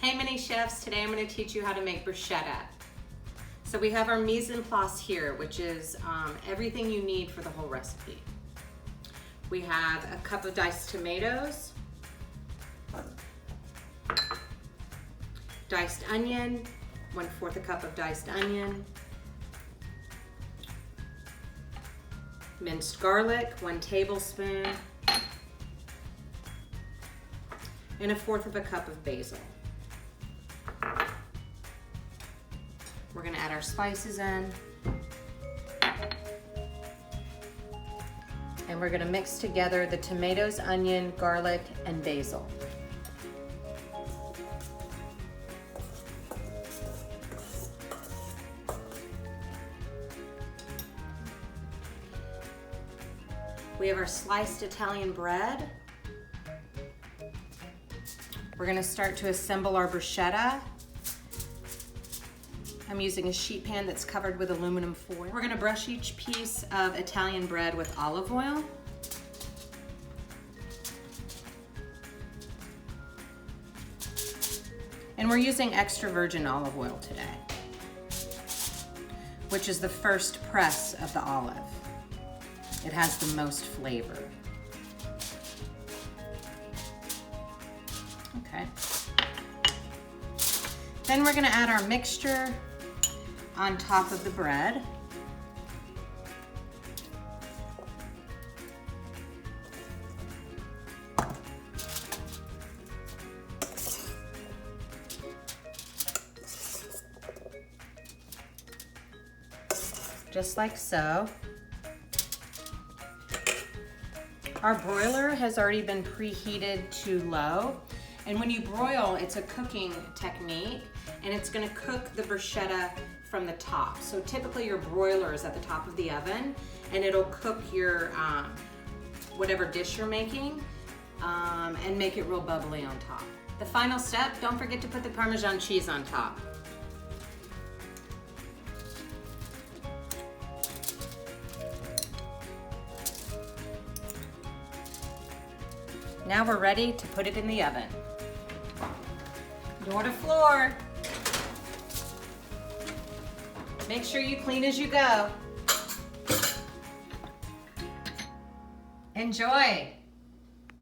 Hey mini chefs, today I'm going to teach you how to make bruschetta. So we have our mise en place here, which is everything you need for the whole recipe. We have a cup of diced tomatoes, diced onion, 1/4 a cup of diced onion, minced garlic, 1 tablespoon, and 1/4 cup of basil. We're gonna add our spices in. And we're gonna mix together the tomatoes, onion, garlic, and basil. We have our sliced Italian bread. We're gonna start to assemble our bruschetta. I'm using a sheet pan that's covered with aluminum foil. We're gonna brush each piece of Italian bread with olive oil. And we're using extra virgin olive oil today, which is the first press of the olive. It has the most flavor. Okay. Then we're gonna add our mixture on top of the bread. Just like so. Our broiler has already been preheated to low. And when you broil, it's a cooking technique, and it's gonna cook the bruschetta from the top. So typically your broiler is at the top of the oven, and it'll cook your whatever dish you're making and make it real bubbly on top. The final step, don't forget to put the Parmesan cheese on top. Now we're ready to put it in the oven. Door to floor. Make sure you clean as you go. Enjoy.